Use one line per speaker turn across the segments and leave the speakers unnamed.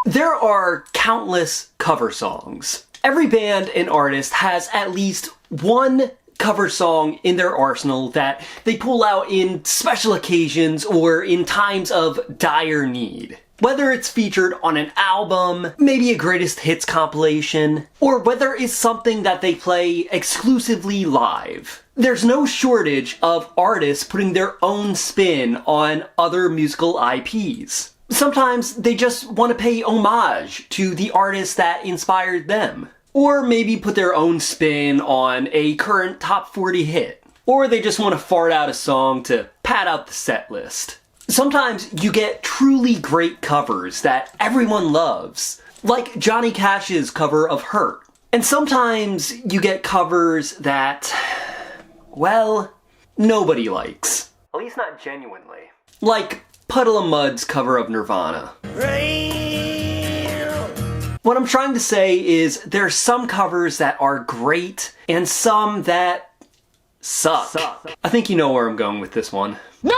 There are countless cover songs. Every band and artist has at least one cover song in their arsenal that they pull out in special occasions or in times of dire need. Whether it's featured on an album, maybe a greatest hits compilation, or whether it's something that they play exclusively live. There's no shortage of artists putting their own spin on other musical IPs. Sometimes they just want to pay homage to the artist that inspired them. Or maybe put their own spin on a current top 40 hit. Or they just want to fart out a song to pad out the set list. Sometimes you get truly great covers that everyone loves, like Johnny Cash's cover of Hurt. And sometimes you get covers that, well, nobody likes. At least not genuinely. Like Puddle of Mudd's cover of Nirvana. What I'm trying to say is there's some covers that are great and some that suck. I think you know where I'm going with this one. No!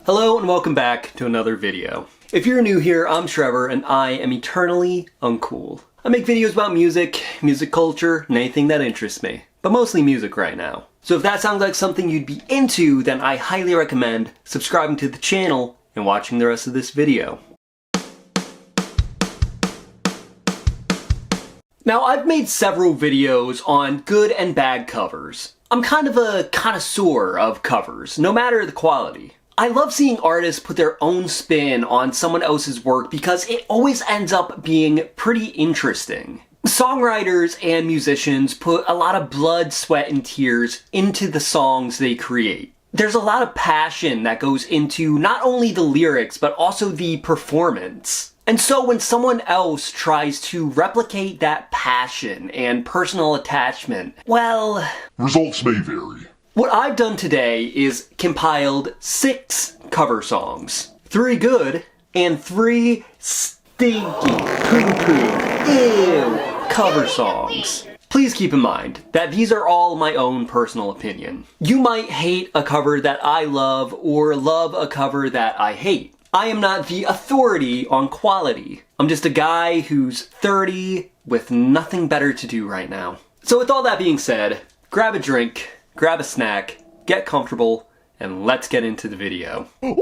Hello and welcome back to another video. If you're new here, I'm Trevor and I am eternally uncool. I make videos about music, music culture, and anything that interests me. But mostly music right now. So if that sounds like something you'd be into, then I highly recommend subscribing to the channel and watching the rest of this video. Now, I've made several videos on good and bad covers. I'm kind of a connoisseur of covers, no matter the quality. I love seeing artists put their own spin on someone else's work because it always ends up being pretty interesting. Songwriters and musicians put a lot of blood, sweat, and tears into the songs they create. There's a lot of passion that goes into not only the lyrics, but also the performance. And so when someone else tries to replicate that passion and personal attachment, well,
results may vary.
What I've done today is compiled 6 cover songs. 3 good and 3 stinky poo-poo, ew, cover songs. Please keep in mind that these are all my own personal opinion. You might hate a cover that I love or love a cover that I hate. I am not the authority on quality. I'm just a guy who's 30 with nothing better to do right now. So with all that being said, grab a drink, grab a snack, get comfortable, and let's get into the video.
Woo!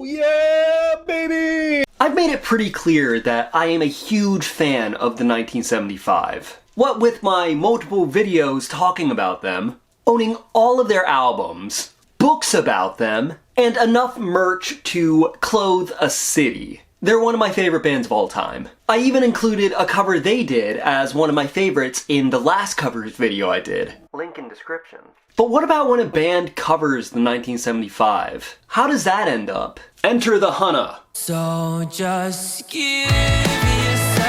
Yeah, baby!
I've made it pretty clear that I am a huge fan of the 1975. What with my multiple videos talking about them, owning all of their albums, books about them, and enough merch to clothe a city. They're one of my favorite bands of all time. I even included a cover they did as one of my favorites in the last covers video I did. Link in description. But what about when a band covers the 1975? How does that end up? Enter the Hunna.
So just give yourself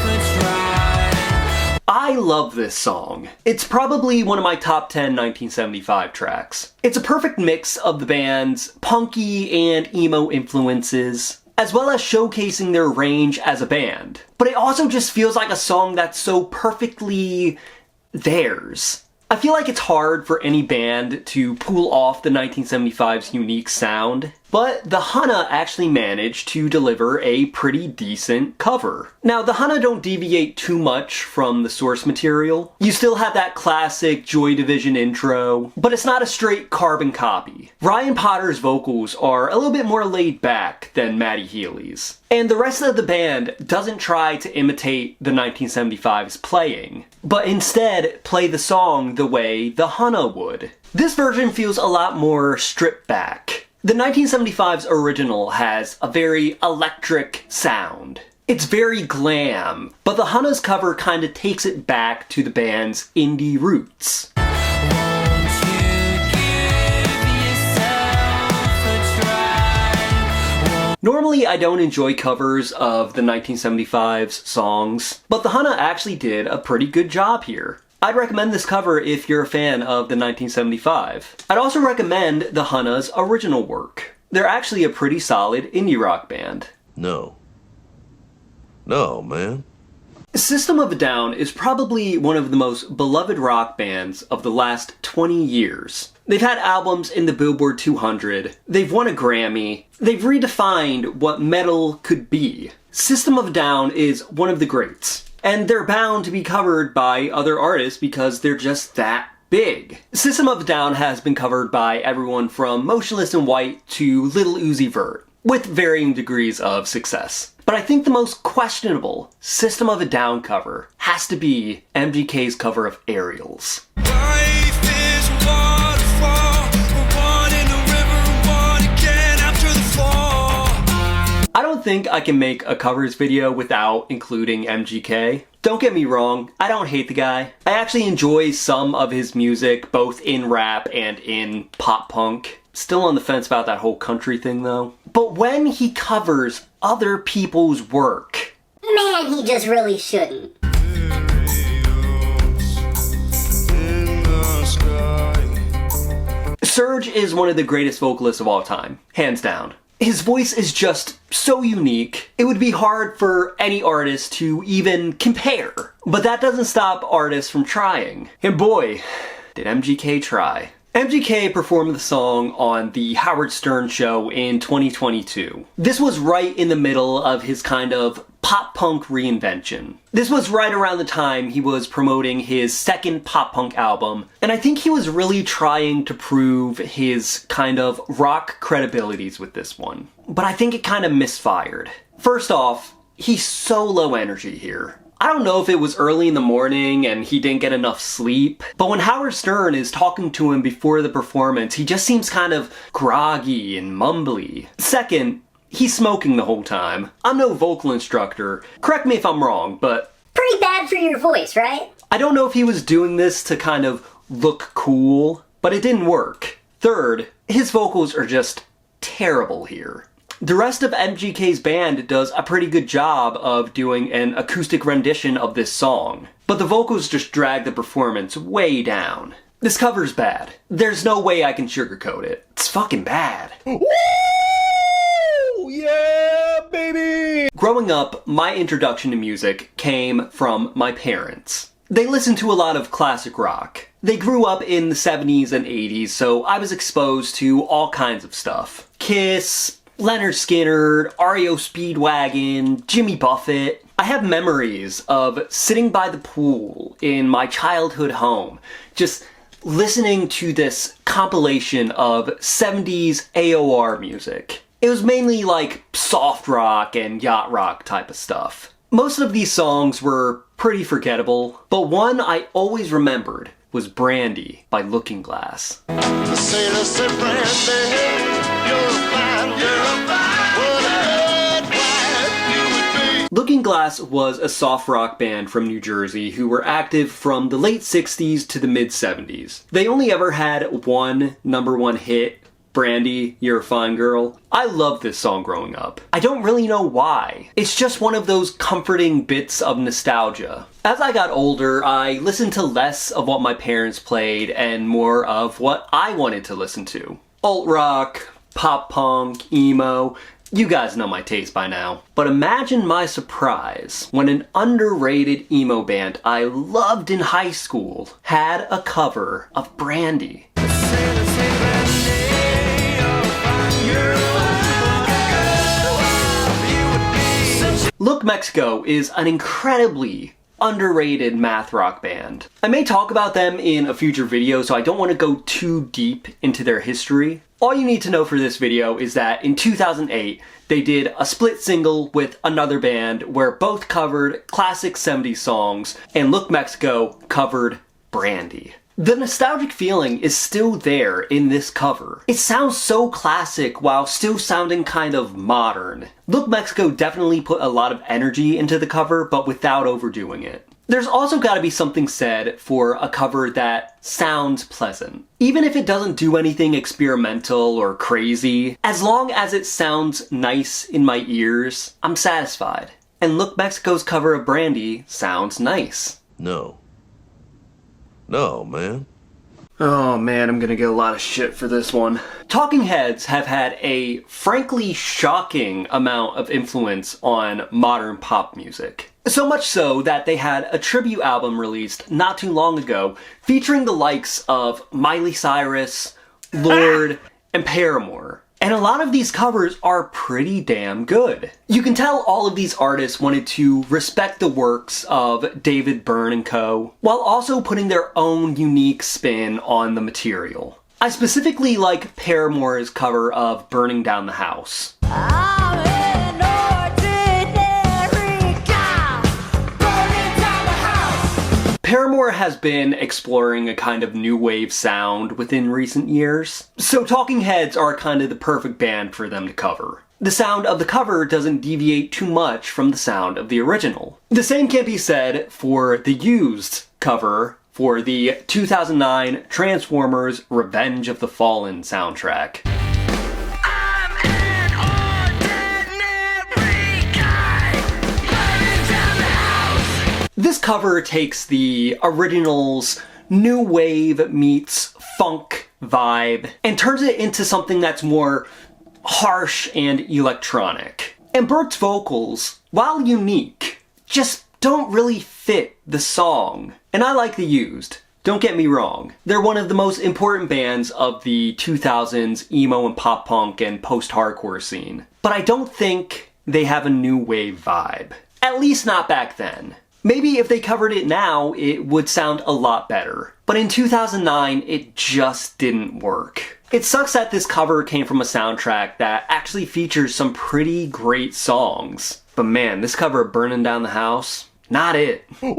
a try.
I love this song. It's probably one of my top 10 1975 tracks. It's a perfect mix of the band's punky and emo influences, as well as showcasing their range as a band. But it also just feels like a song that's so perfectly theirs. I feel like it's hard for any band to pull off the 1975's unique sound, but the Hunna actually managed to deliver a pretty decent cover. Now, the Hunna don't deviate too much from the source material. You still have that classic Joy Division intro, but it's not a straight carbon copy. Ryan Potter's vocals are a little bit more laid back than Matty Healy's. And the rest of the band doesn't try to imitate the 1975's playing, but instead play the song the way the Hunna would. This version feels a lot more stripped back. The 1975's original has a very electric sound. It's very glam, but the Hunna's cover kinda takes it back to the band's indie roots. Normally, I don't enjoy covers of the 1975's songs, but the Hunna actually did a pretty good job here. I'd recommend this cover if you're a fan of the 1975. I'd also recommend the Hunna's original work. They're actually a pretty solid indie rock band.
No, man.
System of a Down is probably one of the most beloved rock bands of the last 20 years. They've had albums in the Billboard 200. They've won a Grammy. They've redefined what metal could be. System of a Down is one of the greats. And they're bound to be covered by other artists because they're just that big. System of a Down has been covered by everyone from Motionless in White to Lil Uzi Vert, with varying degrees of success. But I think the most questionable System of a Down cover has to be MGK's cover of Aerials.
Life is a waterfall, one in the river, one again after the fall.
I don't think I can make a covers video without including MGK. Don't get me wrong, I don't hate the guy. I actually enjoy some of his music, both in rap and in pop punk. Still on the fence about that whole country thing though. But when he covers other people's work,
Man, he just really shouldn't.
Serge is one of the greatest vocalists of all time, hands down. His voice is just so unique, it would be hard for any artist to even compare. But that doesn't stop artists from trying. And boy, did MGK try. MGK performed the song on the Howard Stern show in 2022. This was right in the middle of his kind of pop-punk reinvention. This was right around the time he was promoting his second pop-punk album, and I think he was really trying to prove his kind of rock credibilities with this one. But I think it kind of misfired. First off, he's so low energy here. I don't know if it was early in the morning and he didn't get enough sleep, but when Howard Stern is talking to him before the performance, he just seems kind of groggy and mumbly. Second, he's smoking the whole time. I'm no vocal instructor. Correct me if I'm wrong, but
Pretty bad for your voice, right?
I don't know if he was doing this to kind of look cool, but it didn't work. Third, his vocals are just terrible here. The rest of MGK's band does a pretty good job of doing an acoustic rendition of this song, but the vocals just drag the performance way down. This cover's bad. There's no way I can sugarcoat it. It's fucking bad.
Woo! Yeah, baby!
Growing up, my introduction to music came from my parents. They listened to a lot of classic rock. They grew up in the 70s and 80s, so I was exposed to all kinds of stuff. Kiss, Leonard Skinner, REO Speedwagon, Jimmy Buffett. I have memories of sitting by the pool in my childhood home, just listening to this compilation of 70s AOR music. It was mainly like soft rock and yacht rock type of stuff. Most of these songs were pretty forgettable, but one I always remembered was Brandy by Looking Glass.
The sailor said, Brandy, you're fine, what a good wife you would be.
Looking Glass was a soft rock band from New Jersey who were active from the late 60s to the mid 70s. They only ever had one #1 hit, Brandy, You're a Fine Girl. I loved this song growing up. I don't really know why. It's just one of those comforting bits of nostalgia. As I got older, I listened to less of what my parents played and more of what I wanted to listen to. Alt rock, pop punk, emo. You guys know my taste by now. But imagine my surprise when an underrated emo band I loved in high school had a cover of Brandy. Look Mexico is an incredibly underrated math rock band. I may talk about them in a future video, so I don't want to go too deep into their history. All you need to know for this video is that in 2008, they did a split single with another band where both covered classic 70s songs, and Look Mexico covered Brandy. The nostalgic feeling is still there in this cover. It sounds so classic while still sounding kind of modern. Look Mexico definitely put a lot of energy into the cover, but without overdoing it. There's also gotta be something said for a cover that sounds pleasant. Even if it doesn't do anything experimental or crazy, as long as it sounds nice in my ears, I'm satisfied. And Look Mexico's cover of Brandy sounds nice.
No, man.
Oh man, I'm gonna get a lot of shit for this one. Talking Heads have had a frankly shocking amount of influence on modern pop music. So much so that they had a tribute album released not too long ago featuring the likes of Miley Cyrus, Lorde, and Paramore. And a lot of these covers are pretty damn good. You can tell all of these artists wanted to respect the works of David Byrne and co., while also putting their own unique spin on the material. I specifically like Paramore's cover of Burning Down the House. Paramore has been exploring a kind of new wave sound within recent years, so Talking Heads are kind of the perfect band for them to cover. The sound of the cover doesn't deviate too much from the sound of the original. The same can be said for the Used cover for the 2009 Transformers Revenge of the Fallen soundtrack. This cover takes the original's new wave meets funk vibe and turns it into something that's more harsh and electronic. And Bert's vocals, while unique, just don't really fit the song. And I like the Used. Don't get me wrong. They're one of the most important bands of the 2000s emo and pop punk and post-hardcore scene. But I don't think they have a new wave vibe. At least not back then. Maybe if they covered it now, it would sound a lot better. But in 2009, it just didn't work. It sucks that this cover came from a soundtrack that actually features some pretty great songs. But man, this cover of Burning Down the House, not it.
Woo!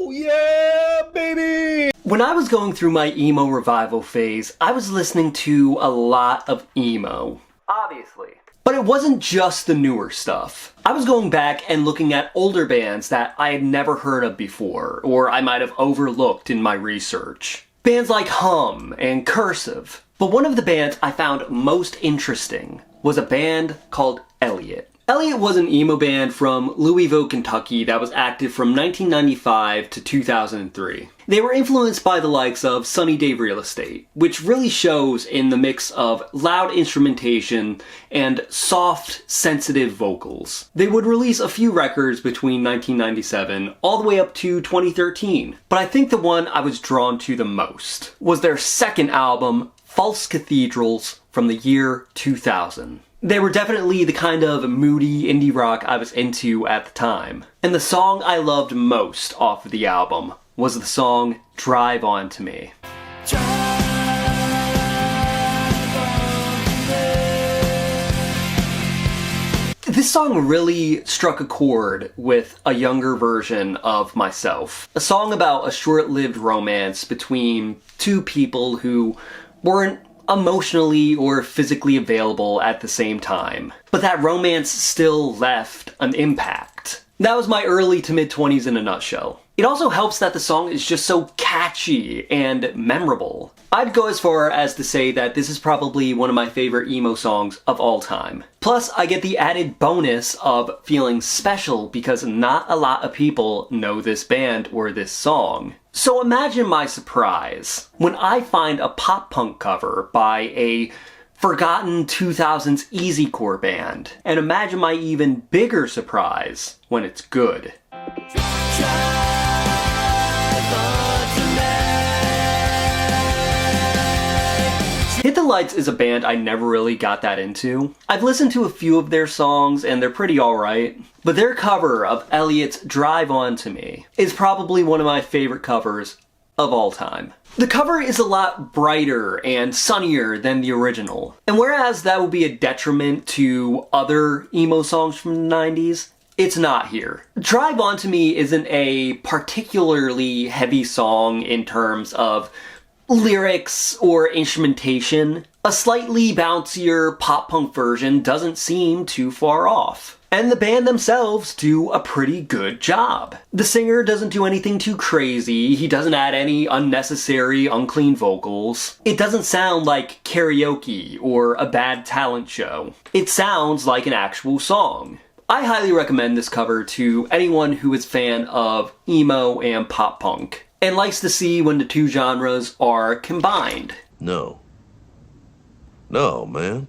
Yeah, baby!
When I was going through my emo revival phase, I was listening to a lot of emo. Obviously. But it wasn't just the newer stuff. I was going back and looking at older bands that I had never heard of before, or I might have overlooked in my research. Bands like Hum and Cursive. But one of the bands I found most interesting was a band called Elliott. Elliott was an emo band from Louisville, Kentucky that was active from 1995 to 2003. They were influenced by the likes of Sunny Day Real Estate, which really shows in the mix of loud instrumentation and soft, sensitive vocals. They would release a few records between 1997 all the way up to 2013, but I think the one I was drawn to the most was their second album, False Cathedrals, from the year 2000. They were definitely the kind of moody indie rock I was into at the time. And the song I loved most off of the album was the song Drive On To Me. This song really struck a chord with a younger version of myself. A song about a short-lived romance between two people who weren't emotionally or physically available at the same time. But that romance still left an impact. That was my early to mid-20s in a nutshell. It also helps that the song is just so catchy and memorable. I'd go as far as to say that this is probably one of my favorite emo songs of all time. Plus, I get the added bonus of feeling special because not a lot of people know this band or this song. So imagine my surprise when I find a pop punk cover by a forgotten 2000s easycore band. And imagine my even bigger surprise when it's good. Hit the Lights is a band I never really got that into. I've listened to a few of their songs and they're pretty alright, but their cover of Elliott's Drive On To Me is probably one of my favorite covers of all time. The cover is a lot brighter and sunnier than the original, and whereas that would be a detriment to other emo songs from the 90s, it's not here. Drive On To Me isn't a particularly heavy song in terms of lyrics or instrumentation. A slightly bouncier pop-punk version doesn't seem too far off. And the band themselves do a pretty good job. The singer doesn't do anything too crazy, he doesn't add any unnecessary, unclean vocals. It doesn't sound like karaoke or a bad talent show. It sounds like an actual song. I highly recommend this cover to anyone who is a fan of emo and pop-punk, and likes to see when the two genres are combined.
No, man.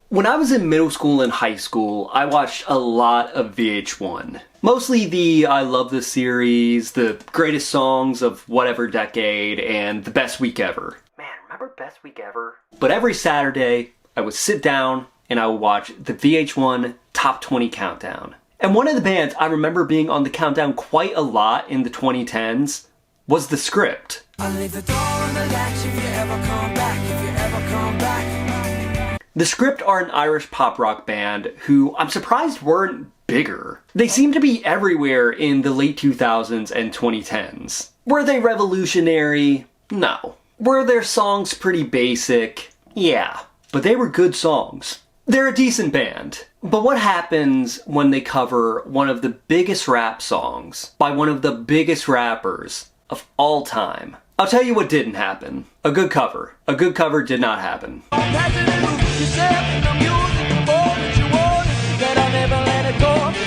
When I was in middle school and high school, I watched a lot of VH1. Mostly the I Love This series, the greatest songs of whatever decade, and the best week ever. Man, remember Best Week Ever? But every Saturday, I would sit down and I would watch the VH1 Top 20 Countdown. And one of the bands I remember being on the countdown quite a lot in the 2010s was The Script.
I'll leave the door on the latch if you ever come back, if you ever come back.
The Script are an Irish pop rock band who I'm surprised weren't bigger. They seem to be everywhere in the late 2000s and 2010s. Were they revolutionary? No. Were their songs pretty basic? Yeah. But they were good songs. They're a decent band. But what happens when they cover one of the biggest rap songs by one of the biggest rappers of all time? I'll tell you what didn't happen. A good cover. A good cover did not happen.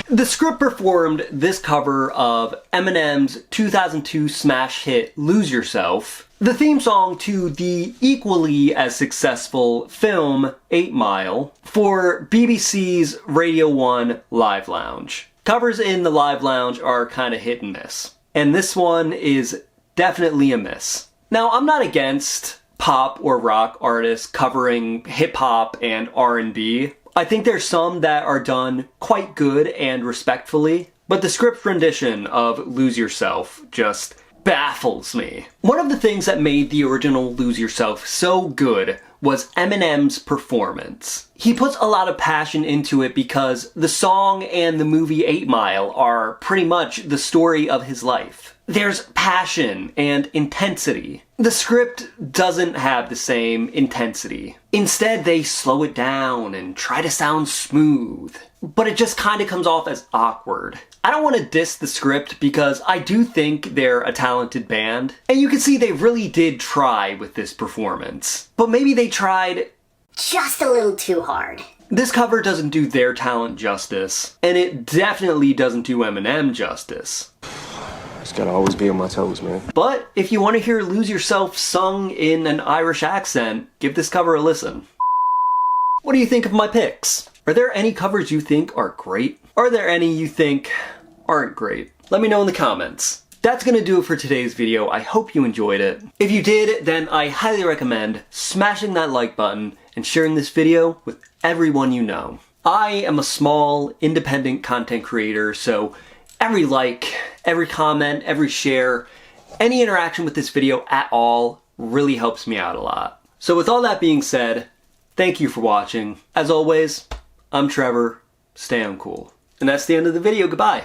The Script performed this cover of Eminem's 2002 smash hit Lose Yourself, the theme song to the equally as successful film 8 Mile, for BBC's Radio 1 Live Lounge. Covers in the Live Lounge are kinda hit and miss. And this one is definitely a miss. Now, I'm not against pop or rock artists covering hip-hop and R&B. I think there's some that are done quite good and respectfully, but the Script's rendition of Lose Yourself just baffles me. One of the things that made the original Lose Yourself so good was Eminem's performance. He puts a lot of passion into it because the song and the movie 8 Mile are pretty much the story of his life. There's passion and intensity. The Script doesn't have the same intensity. Instead, they slow it down and try to sound smooth. But it just kind of comes off as awkward. I don't want to diss the Script because I do think they're a talented band. And you can see they really did try with this performance. But maybe they tried
Just a little too hard.
This cover doesn't do their talent justice. And it definitely doesn't do Eminem justice.
Just gotta always be on my toes, man.
But if you want to hear Lose Yourself sung in an Irish accent, give this cover a listen. What do you think of my picks? Are there any covers you think are great? Are there any you think aren't great? Let me know in the comments. That's gonna do it for today's video. I hope you enjoyed it. If you did, then I highly recommend smashing that like button and sharing this video with everyone you know. I am a small, independent content creator, so every like, every comment, every share, any interaction with this video at all really helps me out a lot. So with all that being said, thank you for watching. As always, I'm Trevor. Stay uncool. And that's the end of the video. Goodbye.